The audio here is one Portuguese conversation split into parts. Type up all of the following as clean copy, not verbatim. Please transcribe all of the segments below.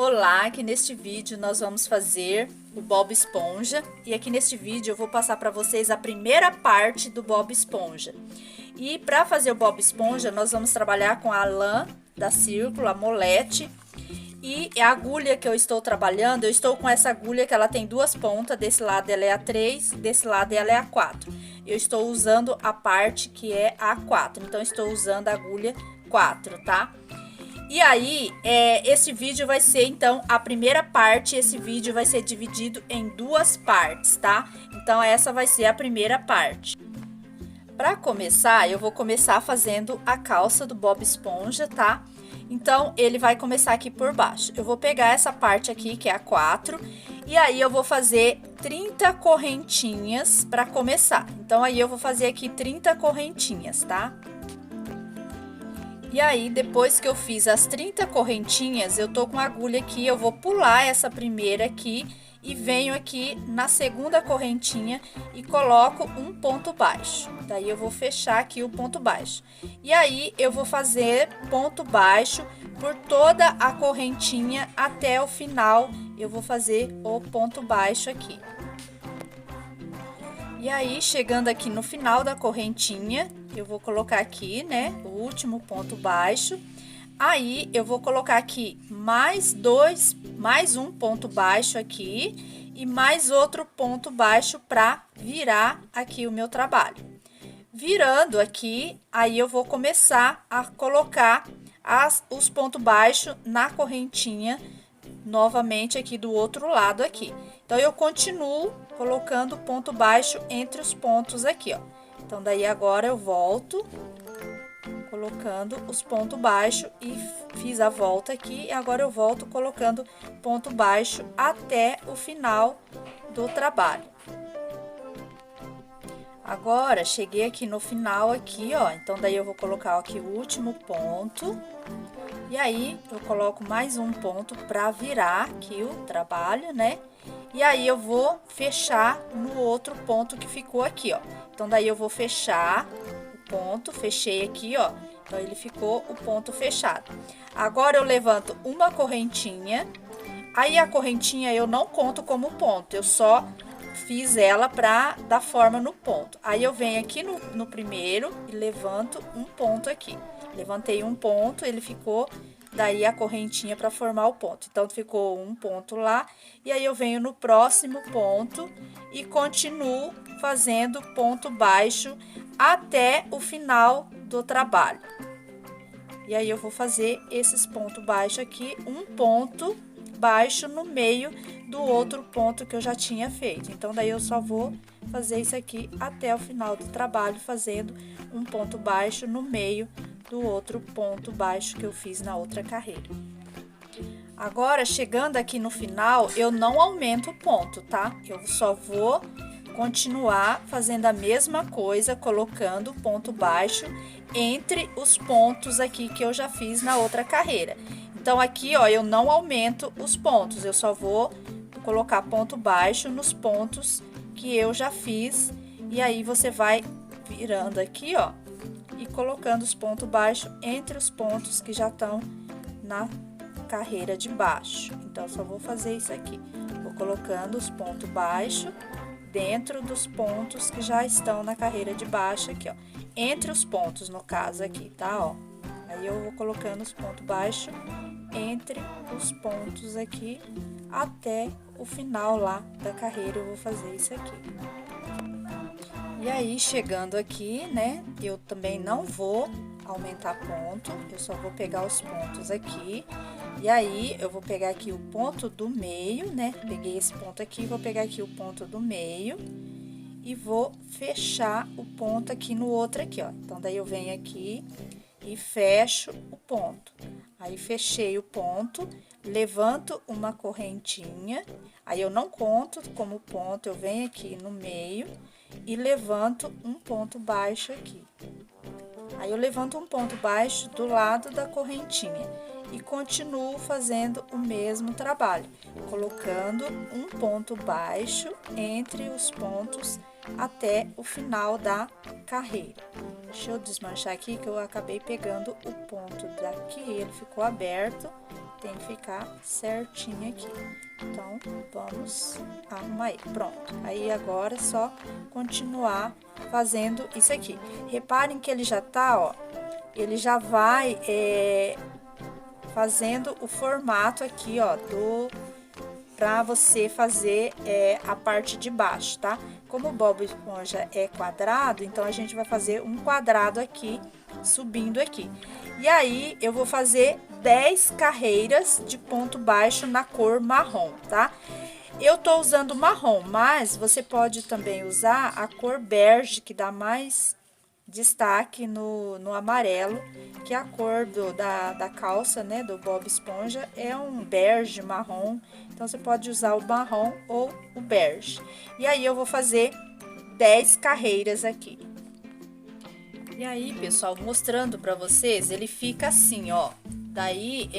Olá, aqui neste vídeo nós vamos fazer o Bob Esponja e aqui neste vídeo eu vou passar para vocês a primeira parte do Bob Esponja. E para fazer o Bob Esponja nós vamos trabalhar com a lã da Círculo, a molete, e a agulha que eu estou trabalhando, eu estou com essa agulha que ela tem duas pontas, desse lado ela é a 3, desse lado ela é a 4. Eu estou usando a parte que é a 4, então estou usando a agulha 4, tá? E aí, esse vídeo vai ser, então, a primeira parte. Esse vídeo vai ser dividido em duas partes, tá? Então, essa vai ser a primeira parte. Para começar, eu vou começar fazendo a calça do Bob Esponja, tá? Então, ele vai começar aqui por baixo. Eu vou pegar essa parte aqui, que é a 4, e aí eu vou fazer 30 correntinhas para começar. Então, aí eu vou fazer aqui 30 correntinhas, tá? E aí, depois que eu fiz as 30 correntinhas, eu tô com a agulha aqui, eu vou pular essa primeira aqui e venho aqui na segunda correntinha e coloco um ponto baixo. Daí, eu vou fechar aqui o ponto baixo. E aí, eu vou fazer ponto baixo por toda a correntinha até o final. Eu vou fazer o ponto baixo aqui. E aí, chegando aqui no final da correntinha, eu vou colocar aqui, né, o último ponto baixo. Aí, eu vou colocar aqui mais um ponto baixo aqui e mais outro ponto baixo para virar aqui o meu trabalho. Virando aqui, aí eu vou começar a colocar os pontos baixos na correntinha novamente aqui do outro lado aqui. Então, eu continuo colocando ponto baixo entre os pontos aqui, ó. Então, daí agora eu volto colocando os pontos baixos e fiz a volta aqui. E agora eu volto colocando ponto baixo até o final do trabalho. Agora, cheguei aqui no final aqui, ó. Então, daí eu vou colocar aqui o último ponto. E aí, eu coloco mais um ponto para virar aqui o trabalho, né? E aí, eu vou fechar no outro ponto que ficou aqui, ó. Então, daí eu vou fechar o ponto, fechei aqui, ó. Então, ele ficou o ponto fechado. Agora, eu levanto uma correntinha. Aí, a correntinha eu não conto como ponto, eu só fiz ela para dar forma no ponto. Aí, eu venho aqui no primeiro e levanto um ponto aqui. Levantei um ponto, ele ficou daí a correntinha para formar o ponto. Então, ficou um ponto lá, e aí eu venho no próximo ponto e continuo fazendo ponto baixo até o final do trabalho. E aí, eu vou fazer esses pontos baixos aqui, um ponto baixo no meio do outro ponto que eu já tinha feito. Então, daí eu só vou fazer isso aqui até o final do trabalho, fazendo um ponto baixo no meio do outro ponto baixo que eu fiz na outra carreira. Agora, chegando aqui no final, eu não aumento o ponto, tá? Eu só vou continuar fazendo a mesma coisa, colocando ponto baixo entre os pontos aqui que eu já fiz na outra carreira. Então, aqui, ó, eu não aumento os pontos, eu só vou colocar ponto baixo nos pontos que eu já fiz. E aí, você vai virando aqui, ó, e colocando os pontos baixos entre os pontos que já estão na carreira de baixo. Então, só vou fazer isso aqui. Vou colocando os pontos baixos dentro dos pontos que já estão na carreira de baixo aqui, ó. Entre os pontos, no caso aqui, tá, ó. Aí, eu vou colocando os pontos baixos entre os pontos aqui até o final lá da carreira. Eu vou fazer isso aqui. E aí, chegando aqui, né, eu também não vou aumentar ponto, eu só vou pegar os pontos aqui. E aí, eu vou pegar aqui o ponto do meio, né, peguei esse ponto aqui, vou pegar aqui o ponto do meio e vou fechar o ponto aqui no outro aqui, ó. Então, daí eu venho aqui e fecho o ponto. Aí, fechei o ponto, levanto uma correntinha, aí eu não conto como ponto, eu venho aqui no meio e levanto um ponto baixo aqui. Aí, eu levanto um ponto baixo do lado da correntinha e continuo fazendo o mesmo trabalho, colocando um ponto baixo entre os pontos até o final da carreira. Deixa eu desmanchar aqui que eu acabei pegando o ponto daqui, ele ficou aberto, tem que ficar certinho aqui. Então, vamos arrumar ele. Pronto. Aí, agora é só continuar fazendo isso aqui. Reparem que ele já tá, ó, ele já vai fazendo o formato aqui, ó, pra você fazer a parte de baixo, tá? Como o Bob Esponja é quadrado, então a gente vai fazer um quadrado aqui, subindo aqui. E aí, eu vou fazer 10 carreiras de ponto baixo na cor marrom, tá? Eu tô usando marrom, mas você pode também usar a cor bege, que dá mais destaque no amarelo, que é a cor da calça, né, do Bob Esponja, é um bege marrom, então você pode usar o marrom ou o bege. E aí, eu vou fazer 10 carreiras aqui. E aí, pessoal, mostrando pra vocês, ele fica assim, ó. Daí,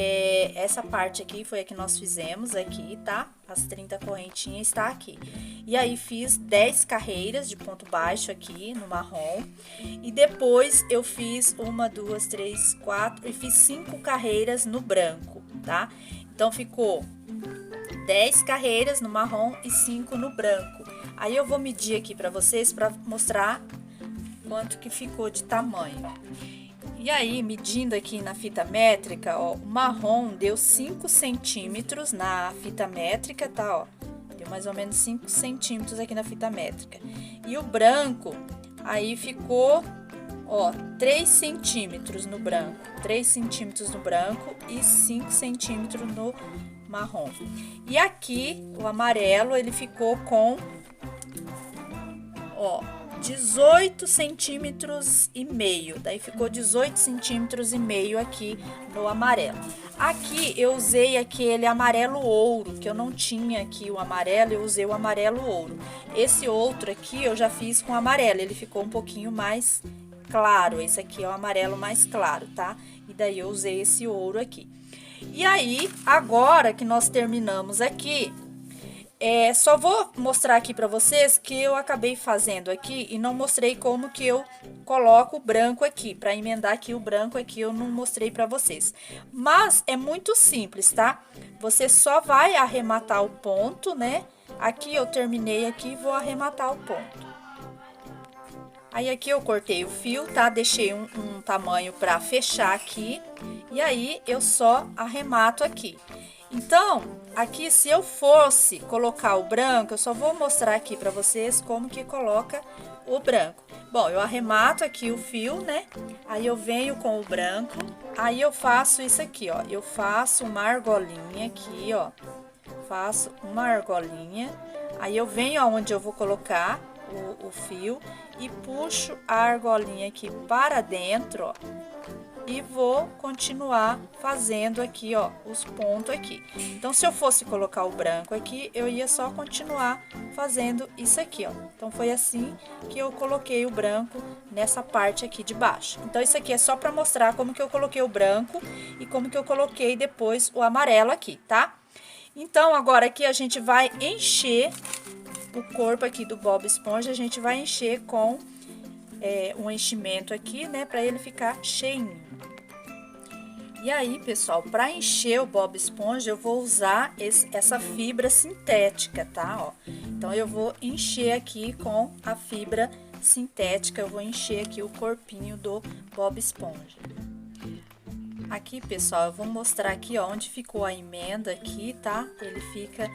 essa parte aqui foi a que nós fizemos aqui, tá? As 30 correntinhas está aqui. E aí, fiz 10 carreiras de ponto baixo aqui no marrom. E depois, eu fiz 1, 2, 3, 4 e fiz 5 carreiras no branco, tá? Então, ficou 10 carreiras no marrom e 5 no branco. Aí, eu vou medir aqui pra vocês, pra mostrar quanto que ficou de tamanho. E aí, medindo aqui na fita métrica, ó, o marrom deu 5 centímetros na fita métrica, tá, ó. Deu mais ou menos 5 centímetros aqui na fita métrica. E o branco, aí ficou, ó, 3 centímetros no branco. 3 centímetros no branco e 5 centímetros no marrom. E aqui, o amarelo, ele ficou com, ó, 18 centímetros e meio, daí ficou 18 centímetros e meio aqui no amarelo. Aqui eu usei aquele amarelo ouro, que eu não tinha aqui o amarelo, eu usei o amarelo ouro. Esse outro aqui eu já fiz com amarelo, ele ficou um pouquinho mais claro, esse aqui é o amarelo mais claro, tá? E daí eu usei esse ouro aqui. E aí, agora que nós terminamos aqui, só vou mostrar aqui pra vocês que eu acabei fazendo aqui e não mostrei como que eu coloco o branco aqui. Pra emendar aqui o branco aqui eu não mostrei pra vocês. Mas é muito simples, tá? Você só vai arrematar o ponto, né? Aqui eu terminei aqui e vou arrematar o ponto. Aí aqui eu cortei o fio, tá? Deixei um tamanho pra fechar aqui. E aí eu só arremato aqui. Então, aqui se eu fosse colocar o branco, eu só vou mostrar aqui pra vocês como que coloca o branco. Bom, eu arremato aqui o fio, né? Aí eu venho com o branco, aí eu faço isso aqui, ó. Eu faço uma argolinha aqui, ó. Faço uma argolinha, aí eu venho aonde eu vou colocar o fio e puxo a argolinha aqui para dentro, ó. E vou continuar fazendo aqui, ó, os pontos aqui. Então, se eu fosse colocar o branco aqui, eu ia só continuar fazendo isso aqui, ó. Então, foi assim que eu coloquei o branco nessa parte aqui de baixo. Então, isso aqui é só pra mostrar como que eu coloquei o branco e como que eu coloquei depois o amarelo aqui, tá? Então, agora aqui a gente vai encher o corpo aqui do Bob Esponja, a gente vai encher com um enchimento aqui, né, pra ele ficar cheinho. E aí, pessoal, para encher o Bob Esponja, eu vou usar essa fibra sintética, tá? Ó, então, eu vou encher aqui com a fibra sintética, eu vou encher aqui o corpinho do Bob Esponja. Aqui, pessoal, eu vou mostrar aqui, ó, onde ficou a emenda aqui, tá? Ele fica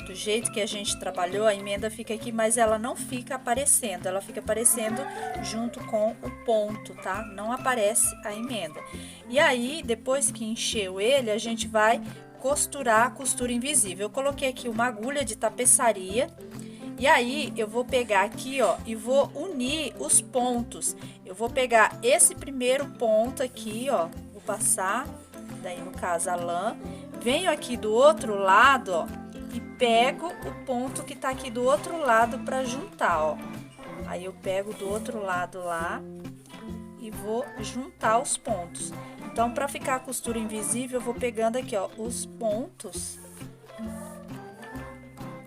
do jeito que a gente trabalhou, a emenda fica aqui, mas ela não fica aparecendo, ela fica aparecendo junto com o ponto, tá? Não aparece a emenda. E aí, depois que encheu ele, a gente vai costurar a costura invisível. Eu coloquei aqui uma agulha de tapeçaria. E aí, eu vou pegar aqui, ó, e vou unir os pontos. Eu vou pegar esse primeiro ponto aqui, ó, vou passar, daí no caso a lã. Venho aqui do outro lado, ó, e pego o ponto que tá aqui do outro lado pra juntar, ó. Aí, eu pego do outro lado lá e vou juntar os pontos. Então, pra ficar a costura invisível, eu vou pegando aqui, ó, os pontos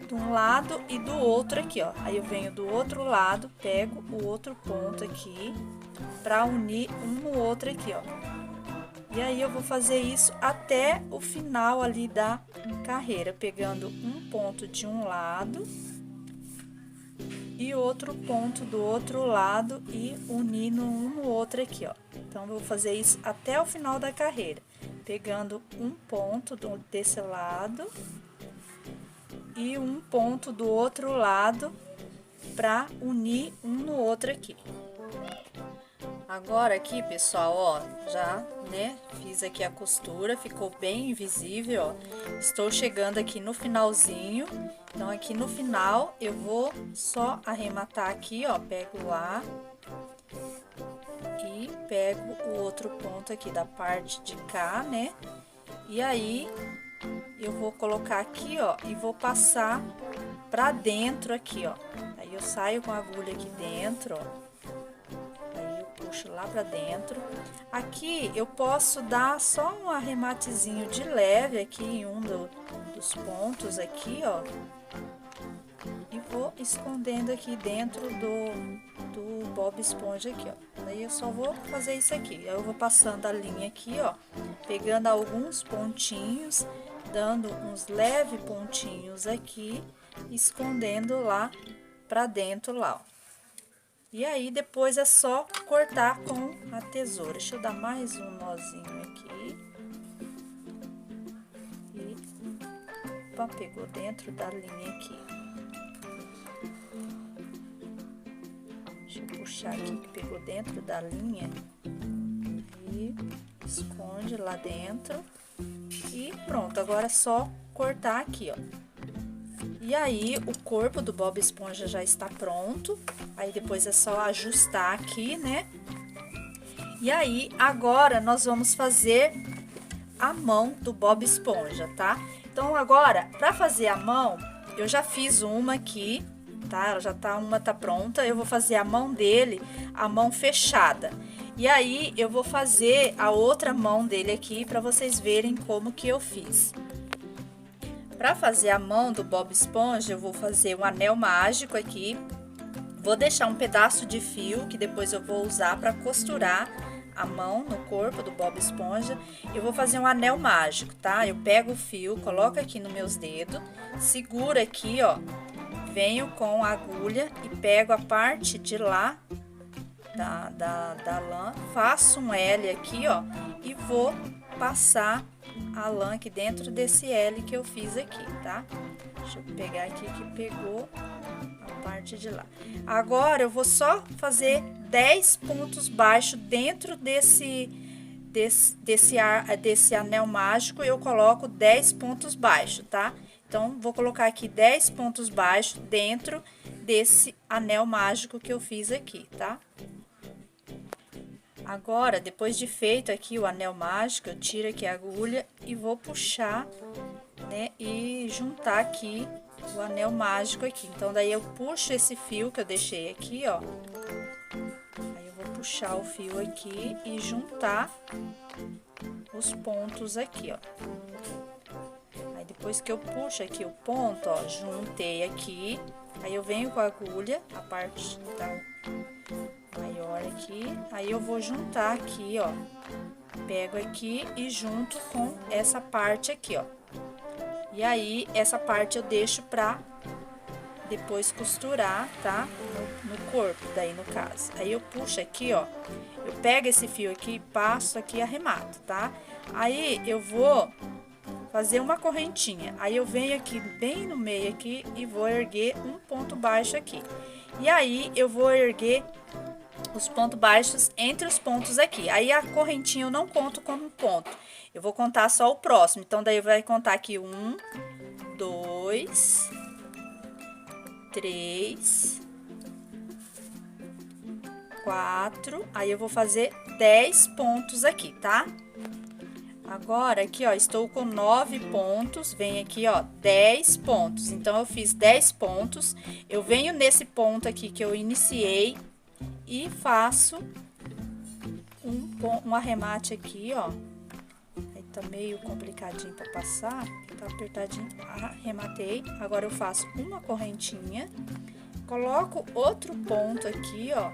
de um lado e do outro aqui, ó. Aí eu venho do outro lado, pego o outro ponto aqui pra unir um no outro aqui, ó. E aí eu vou fazer isso até o final ali da carreira, pegando um ponto de um lado e outro ponto do outro lado e unindo um no outro aqui, ó. Então, eu vou fazer isso até o final da carreira, pegando um ponto desse lado e um ponto do outro lado para unir um no outro aqui. Agora aqui, pessoal, ó, já, né, fiz aqui a costura, ficou bem invisível, ó. Estou chegando aqui no finalzinho, então aqui no final eu vou só arrematar aqui, ó, pego lá e pego o outro ponto aqui da parte de cá, né? E aí eu vou colocar aqui, ó, e vou passar pra dentro aqui, ó. Aí eu saio com a agulha aqui dentro, ó. Puxo lá pra dentro. Aqui eu posso dar só um arrematezinho de leve aqui em um dos pontos aqui, ó. E vou escondendo aqui dentro do Bob Esponja aqui, ó. Daí eu só vou fazer isso aqui. Aí eu vou passando a linha aqui, ó, pegando alguns pontinhos, dando uns leves pontinhos aqui, escondendo lá pra dentro lá, ó. E aí, depois é só cortar com a tesoura. Deixa eu dar mais um nozinho aqui. E, opa, pegou dentro da linha aqui. Deixa eu puxar aqui que pegou dentro da linha. E esconde lá dentro. E pronto, agora é só cortar aqui, ó. E aí, o corpo do Bob Esponja já está pronto. Aí, depois é só ajustar aqui, né? E aí, agora, nós vamos fazer a mão do Bob Esponja, tá? Então, agora, pra fazer a mão, eu já fiz uma aqui, tá? Ela já tá, uma tá pronta. Eu vou fazer a mão dele, a mão fechada. E aí, eu vou fazer a outra mão dele aqui, pra vocês verem como que eu fiz. Para fazer a mão do Bob Esponja, eu vou fazer um anel mágico aqui. Vou deixar um pedaço de fio que depois eu vou usar para costurar a mão no corpo do Bob Esponja. Eu vou fazer um anel mágico, tá? Eu pego o fio, coloco aqui nos meus dedos, seguro aqui, ó. Venho com a agulha e pego a parte de lá da lã, faço um L aqui, ó, e vou passar a lã aqui dentro desse L que eu fiz aqui, tá? Deixa eu pegar aqui que pegou a parte de lá. Agora, eu vou só fazer 10 pontos baixos dentro desse anel mágico. Eu coloco 10 pontos baixos, tá? Então, vou colocar aqui 10 pontos baixos dentro desse anel mágico que eu fiz aqui, tá? Agora, depois de feito aqui o anel mágico, eu tiro aqui a agulha e vou puxar, né, e juntar aqui o anel mágico aqui. Então, daí eu puxo esse fio que eu deixei aqui, ó. Aí eu vou puxar o fio aqui e juntar os pontos aqui, ó. Aí depois que eu puxo aqui o ponto, ó, juntei aqui, aí eu venho com a agulha, a parte maior aqui, aí eu vou juntar aqui, ó, pego aqui e junto com essa parte aqui, ó. E aí, essa parte eu deixo pra depois costurar, tá? No corpo, daí no caso. Aí eu puxo aqui, ó, eu pego esse fio aqui, passo aqui e arremato, tá? Aí eu vou fazer uma correntinha, aí eu venho aqui bem no meio aqui e vou erguer um ponto baixo aqui. E aí, eu vou erguer os pontos baixos entre os pontos aqui. Aí, a correntinha eu não conto como ponto. Eu vou contar só o próximo. Então, daí vai contar aqui 1, 2, 3, 4. Aí, eu vou fazer 10 pontos aqui, tá? Agora, aqui, ó, estou com 9 pontos, vem aqui, ó, 10 pontos. Então, eu fiz 10 pontos, eu venho nesse ponto aqui que eu iniciei e faço um arremate aqui, ó. tá meio complicadinho para passar, tá apertadinho. Arrematei. Agora eu faço uma correntinha, coloco outro ponto aqui, ó,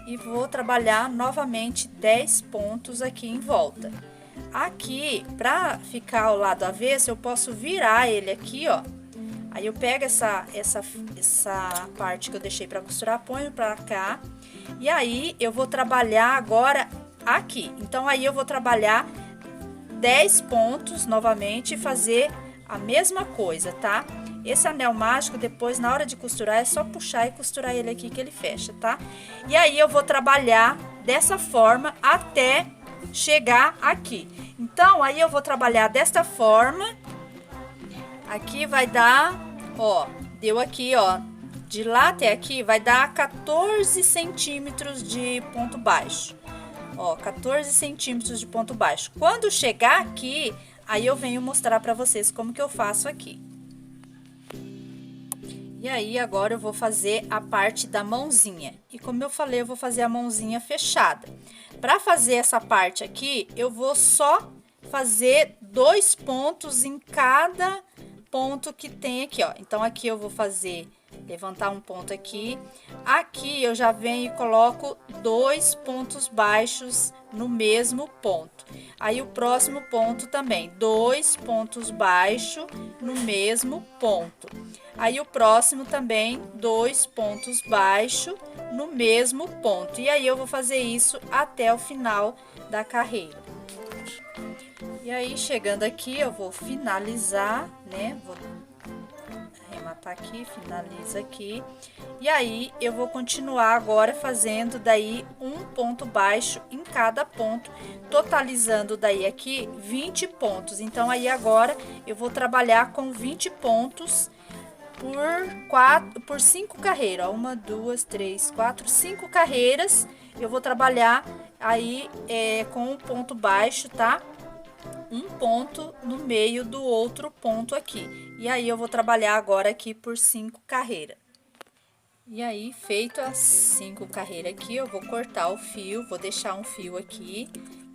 e vou trabalhar novamente 10 pontos aqui em volta. Aqui, para ficar ao lado avesso, eu posso virar ele aqui, ó. Aí eu pego essa parte que eu deixei para costurar, ponho para cá. E aí eu vou trabalhar agora aqui. Então aí eu vou trabalhar 10 pontos novamente e fazer a mesma coisa, tá? Esse anel mágico, depois, na hora de costurar, é só puxar e costurar ele aqui que ele fecha, tá? E aí eu vou trabalhar dessa forma até chegar aqui. Então, aí eu vou trabalhar desta forma. Aqui vai dar, ó, deu aqui, ó, de lá até aqui vai dar 14 centímetros de ponto baixo. Ó, 14 centímetros de ponto baixo. Quando chegar aqui, aí eu venho mostrar pra vocês como que eu faço aqui. E aí, agora eu vou fazer a parte da mãozinha. E como eu falei, eu vou fazer a mãozinha fechada. Para fazer essa parte aqui, eu vou só fazer 2 pontos em cada ponto que tem aqui, ó. Então, aqui eu vou fazer, levantar um ponto aqui. Aqui eu já venho e coloco 2 pontos baixos no mesmo ponto. Aí, o próximo ponto também, 2 pontos baixos no mesmo ponto. Aí, o próximo também, 2 pontos baixos no mesmo ponto. E aí, eu vou fazer isso até o final da carreira. E aí, chegando aqui, eu vou finalizar, né? Vou arrematar aqui, finaliza aqui. E aí, eu vou continuar agora fazendo daí um ponto baixo em cada ponto, totalizando daí aqui 20 pontos. Então, aí agora, eu vou trabalhar com 20 pontos por 5 carreiras. 1, 2, 3, 4, 5 carreiras. Eu vou trabalhar aí com um ponto baixo, tá? Um ponto no meio do outro ponto aqui. E aí, eu vou trabalhar agora aqui por 5 carreiras. E aí, feito as 5 carreiras aqui, eu vou cortar o fio, vou deixar um fio aqui,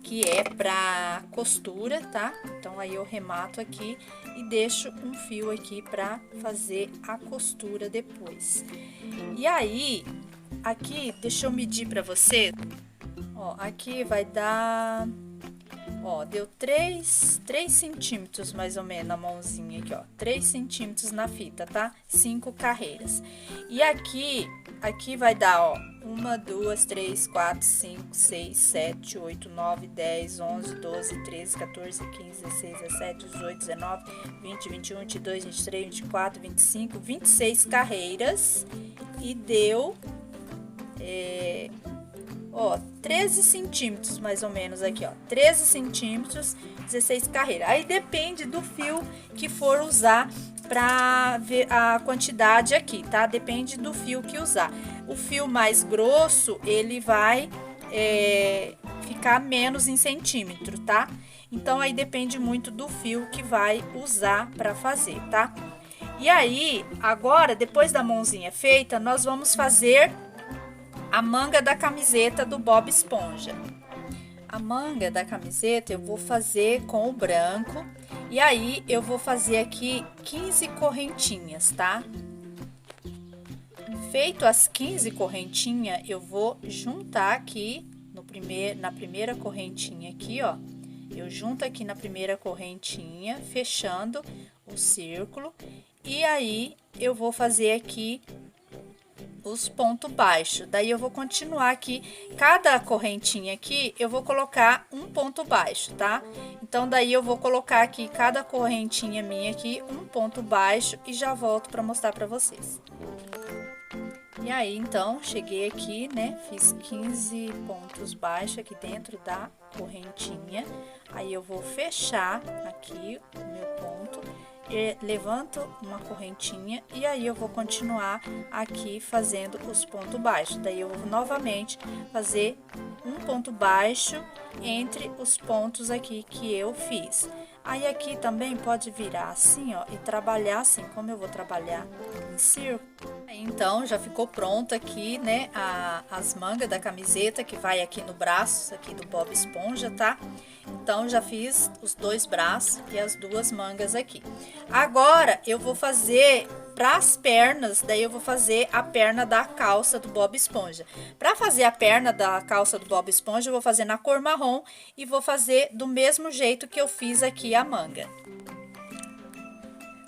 que é pra costura, tá? Então, aí eu remato aqui e deixo um fio aqui pra fazer a costura depois. E aí, aqui, deixa eu medir pra você. Ó, aqui vai dar... Ó, deu 3 centímetros mais ou menos na mãozinha aqui, ó. 3 centímetros na fita, tá? 5 carreiras. E aqui vai dar, ó, 1, 2, 3, 4, 5, 6, 7, 8, 9, 10, 11, 12, 13, 14, 15, 16, 17, 18, 19, 20, 21, 22, 23, 24, 25, 26 carreiras. E deu... ó, 13 centímetros mais ou menos aqui, ó, 13 centímetros, 16 carreiras. Aí depende do fio que for usar pra ver a quantidade aqui, tá? Depende do fio que usar. O fio mais grosso, ele vai ficar menos em centímetro, tá? Então, aí depende muito do fio que vai usar pra fazer, tá? E aí, agora, depois da mãozinha feita, nós vamos fazer a manga da camiseta do Bob Esponja. A manga da camiseta eu vou fazer com o branco. E aí, eu vou fazer aqui 15 correntinhas, tá? Feito as 15 correntinhas, eu vou juntar aqui na primeira correntinha aqui, ó. Eu junto aqui na primeira correntinha, fechando o círculo. E aí, eu vou fazer aqui os pontos baixos. Daí, eu vou continuar aqui, cada correntinha aqui, eu vou colocar um ponto baixo, tá? Então, daí, eu vou colocar aqui, cada correntinha minha aqui, um ponto baixo e já volto pra mostrar pra vocês. E aí, então, cheguei aqui, né? Fiz 15 pontos baixos aqui dentro da correntinha. Aí, eu vou fechar aqui o meu ponto. Levanto uma correntinha e aí eu vou continuar aqui fazendo os pontos baixos. Daí eu vou novamente fazer um ponto baixo entre os pontos aqui que eu fiz. Aí aqui também pode virar assim, ó, e trabalhar assim, como eu vou trabalhar em círculo. Então, já ficou pronto aqui, né, as mangas da camiseta que vai aqui no braço, aqui do Bob Esponja, tá? Então, já fiz os 2 braços e as 2 mangas aqui. Agora, eu vou fazer para as pernas, daí eu vou fazer a perna da calça do Bob Esponja. Para fazer a perna da calça do Bob Esponja, eu vou fazer na cor marrom e vou fazer do mesmo jeito que eu fiz aqui a manga.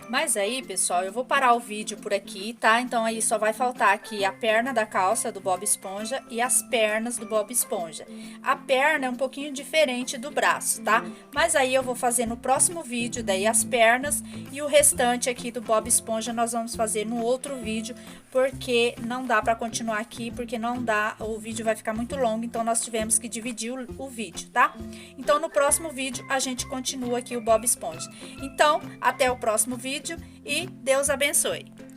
Mas aí, pessoal, eu vou parar o vídeo por aqui, tá? Então, aí só vai faltar aqui a perna da calça do Bob Esponja e as pernas do Bob Esponja. A perna é um pouquinho diferente do braço, tá? Mas aí eu vou fazer no próximo vídeo, daí as pernas e o restante aqui do Bob Esponja nós vamos fazer no outro vídeo, porque não dá pra continuar aqui, porque não dá, o vídeo vai ficar muito longo, então nós tivemos que dividir o vídeo, tá? Então, no próximo vídeo a gente continua aqui o Bob Esponja. Então, até o próximo vídeo. E Deus abençoe!